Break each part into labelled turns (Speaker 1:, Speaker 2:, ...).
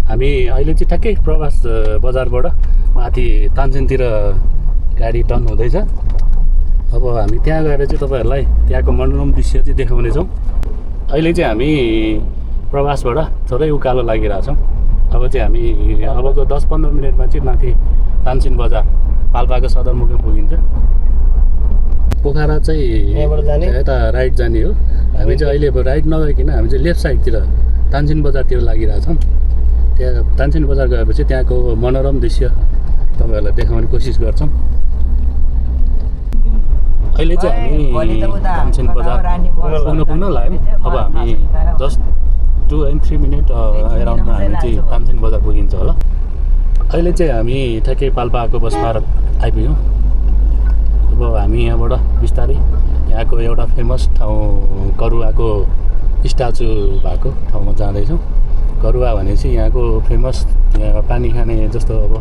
Speaker 1: हामी अहिले चाहिँ ठ्याक्कै प्रवास बजारबाट माथि तानसेनतिर गाडी टर्न हुँदैछ। अब हामी त्यहाँ गएर चाहिँ तपाईँहरूलाई त्यहाँको मनोरम दृश्य चाहिँ देखाउनेछौँ। अहिले चाहिँ हामी प्रवासबाट थोरै उकालो लागिरहेछौँ। अब चाहिँ हामी अबको 10-15 मिनटमा चाहिँ माथि तानसेन बजार पाल्पाको सदरमुकाम पुगिन्छ। पोखरा चाहिँ यता राइट जाने हो। हामी चाहिँ अहिले अब राइट नगइकन हामी चाहिँ लेफ्ट साइडतिर तानसेन बजारतिर लागिरहेछौँ। त्यहाँ तानसेन बजार गएपछि त्यहाँको मनोरम दृश्य तपाईँहरूलाई देखाउने कोसिस गर्छौँ। अहिले चाहिँ हामी तानसेन बजार पुग्न लाग्यौँ। अब हामी जस्ट 2 and 3 मिनट एराउन्डमा हामी चाहिँ तानसेन बजार पुगिन्छ होला। अहिले चाहिँ हामी ठ्याक्कै पाल्पाको बस पार्क आइपुग्यौँ। अब हामी यहाँबाट बिस्तारै यहाँको एउटा फेमस ठाउँ करुवाको स्ट्याचु भएको ठाउँमा जाँदैछौँ। करुवा भनेपछि यहाँको फेमस पानी खाने जस्तो। अब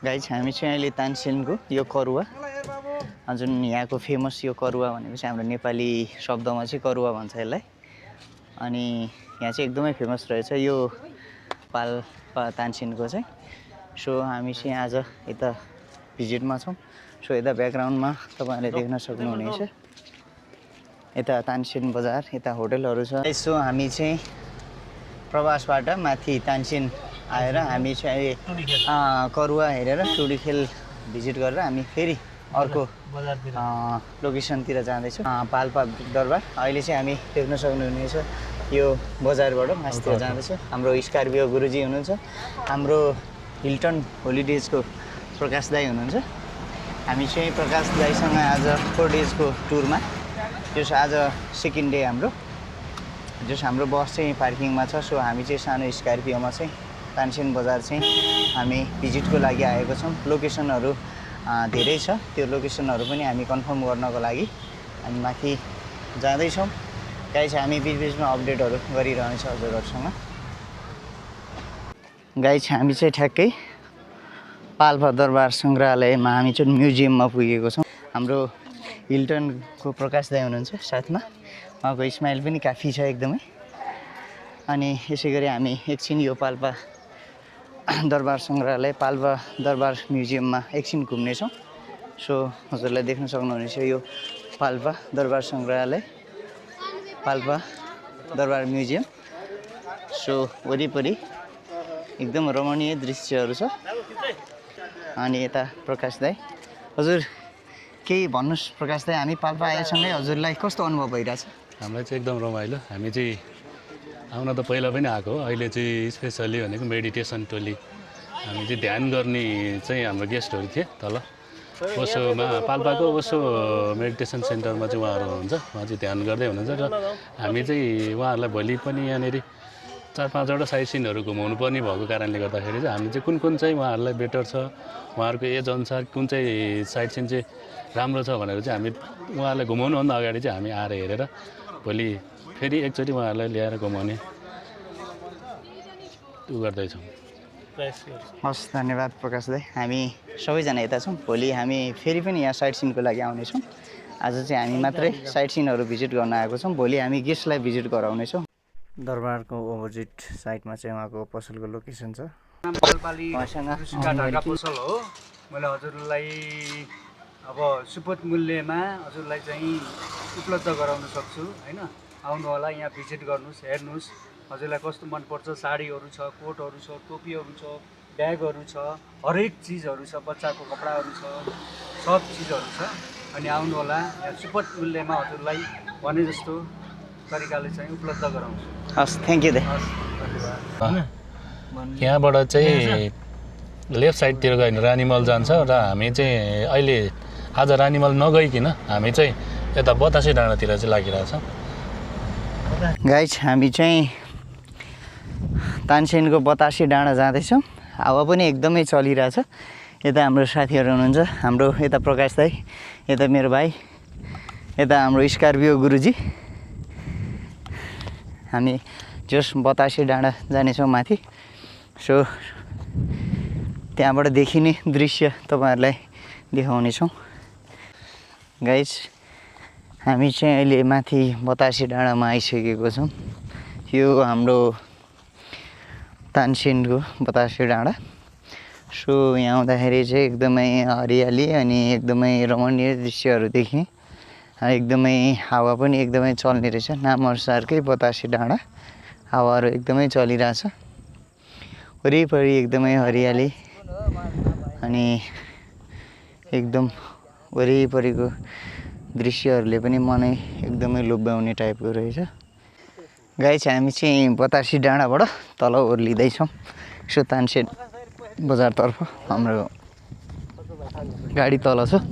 Speaker 2: गाइज हामी चाहिँ अहिले तानसेनको यो करुवा जुन यहाँको फेमस यो करुवा भनेपछि हाम्रो नेपाली शब्दमा चाहिँ करुवा भन्छ यसलाई। अनि यहाँ चाहिँ एकदमै फेमस रहेछ यो पाल्पा तानसेनको चाहिँ। सो हामी चाहिँ आज यता भिजिटमा छौँ। सो यता ब्याकग्राउन्डमा तपाईँहरूले देख्न सक्नुहुनेछ यता तानसेन बजार, यता होटलहरू छ। सो हामी चाहिँ प्रवासबाट माथि तानसेन आएर हामी चाहिँ करुवा हेरेर टुडीखेल भिजिट गरेर हामी फेरि अर्को लोकेसनतिर जाँदैछौँ, पाल्पा दरबार। अहिले चाहिँ हामी देख्न सक्नुहुनेछ यो बजारबाट माथितिर जाँदैछ। हाम्रो स्कर्पियो गुरुजी हुनुहुन्छ, हाम्रो हिल्टन होलिडेजको प्रकाश दाई हुनुहुन्छ। हामी चाहिँ प्रकाश दाईसँग आज 4 डेजको टुरमा, जस आज सेकेन्ड डे हाम्रो, जस हाम्रो बस चाहिँ पार्किङमा छ। सो हामी चाहिँ सानो स्कर्पियोमा चाहिँ तानसेन बजार चाहिँ हामी भिजिटको लागि आएको छौँ। लोकेसनहरू धेरै छ, त्यो लोकेसनहरू पनि हामी कन्फर्म गर्नको लागि हामी माथि जाँदैछौँ। गाइज हामी बिचबिचमा अपडेटहरू गरिरहनेछ हजुरहरूसँग। गाइज हामी चाहिँ ठ्याक्कै पाल्पा दरबार सङ्ग्रहालयमा हामी चाहिँ म्युजियममा पुगेको छौँ। हाम्रो हिल्टनको प्रकाश दाई हुनुहुन्छ साथमा, उहाँको स्माइल पनि काफी छ एकदमै। अनि यसै गरी हामी एकछिन यो पाल्पा दरबार सङ्ग्रहालय, पाल्पा दरबार म्युजियममा एकछिन घुम्नेछौँ। सो हजुरलाई देख्न सक्नुहुनेछ यो पाल्पा दरबार सङ्ग्रहालय, पाल्पा दरबार म्युजियम। सो वरिपरि एकदम रमणीय दृश्यहरू छ। अनि यता प्रकाश दाई, हजुर केही भन्नुहोस् प्रकाश दाई। हामी पाल्पा आएसँगै हजुरलाई कस्तो अनुभव भइरहेछ?
Speaker 1: हामीलाई चाहिँ एकदम रमाइलो। हामी चाहिँ आउन त पहिला पनि आएको हो, अहिले चाहिँ स्पेसल्ली भनेको मेडिटेसन टोली, हामी चाहिँ ध्यान गर्ने चाहिँ हाम्रो गेस्टहरू थिए तल ओसोमा, पाल्पाको ओसो मेडिटेसन सेन्टरमा चाहिँ उहाँहरू हुनुहुन्छ। उहाँ चाहिँ ध्यान गर्दै हुनुहुन्छ र हामी चाहिँ उहाँहरूलाई भोलि पनि यहाँनिर 4-5वटा साइट सिनहरू घुमाउनु पर्ने भएको कारणले गर्दाखेरि चाहिँ हामी चाहिँ कुन चाहिँ उहाँहरूलाई बेटर छ, उहाँहरूको एज अनुसार कुन चाहिँ साइट सिन चाहिँ राम्रो छ भनेर चाहिँ हामी उहाँहरूलाई घुमाउनुभन्दा अगाडि चाहिँ हामी आएर हेरेर भोलि फेरि एकचोटि उहाँहरूलाई ल्याएर घुमाउने उ गर्दैछौँ।
Speaker 2: हस्, धन्यवाद प्रकाश दाई। हामी सबैजना यता छौँ, भोलि हामी फेरि पनि यहाँ साइट सिनको लागि आउनेछौँ। आज चाहिँ हामी मात्रै साइट सिनहरू भिजिट गर्न आएको छौँ, भोलि हामी गेस्टलाई भिजिट गराउनेछौँ। दरबारको अपोजिट साइडमा चाहिँ उहाँको पसलको लोकेसन छ।
Speaker 3: ढाका पसल हो। मैले हजुरलाई अब सुपथ मूल्यमा हजुरलाई चाहिँ उपलब्ध गराउन सक्छु होइन। आउनु होला, यहाँ भिजिट गर्नुहोस्, हेर्नुहोस् हजुरलाई कस्तो मनपर्छ। साडीहरू छ, कोटहरू छ, टोपीहरू छ, ब्यागहरू छ, हरेक चिजहरू छ, बच्चाको कपडाहरू छ, सब चिजहरू छ। अनि आउनु होला, यहाँ सुपथ मूल्यमा हजुरलाई भने जस्तो तरिकाले चाहिँ उपलब्ध गराउँछु।
Speaker 2: हस्, थ्याङ्क यू दाइ।
Speaker 1: यहाँबाट चाहिँ लेफ्ट साइडतिर गयो भने रानीमल जान्छ र हामी चाहिँ अहिले आज रानीमल नगइकन हामी चाहिँ यता बतासे डाँडातिर चाहिँ लागिरहेछौँ।
Speaker 2: गाइज हामी चाहिँ तानसेनको बतासे डाँडा जाँदैछौँ। हावा पनि एकदमै चलिरहेछ। यता हाम्रो साथीहरू हुनुहुन्छ, हाम्रो यता प्रकाश दाई, यता मेरो भाइ, यता हाम्रो स्कर्पियो गुरुजी। हामी जस बतासे डाँडा जानेछौँ माथि। सो त्यहाँबाट देखिने दृश्य तपाईँहरूलाई देखाउनेछौँ। गाइज हामी चाहिँ अहिले माथि बतासे डाँडामा आइसकेको छौँ। यो हाम्रो तानसेनको बतासे डाँडा। सो यहाँ आउँदाखेरि चाहिँ एकदमै हरियाली अनि एकदमै रमणीय दृश्यहरू देखेँ। एकदमै हावा पनि एकदमै चल्ने रहेछ। नामअनुसारकै बतासे डाँडा, हावाहरू एकदमै चलिरहेछ। वरिपरि एकदमै हरियाली अनि एकदम वरिपरिको दृश्यहरूले पनि मनै एकदमै लोभ्याउने टाइपको रहेछ। गाइस हामी चाहिँ बतासे डाँडाबाट तल ओर्लिँदैछौँ सो तानसेन बजारतर्फ। हाम्रो गाडी तल छ।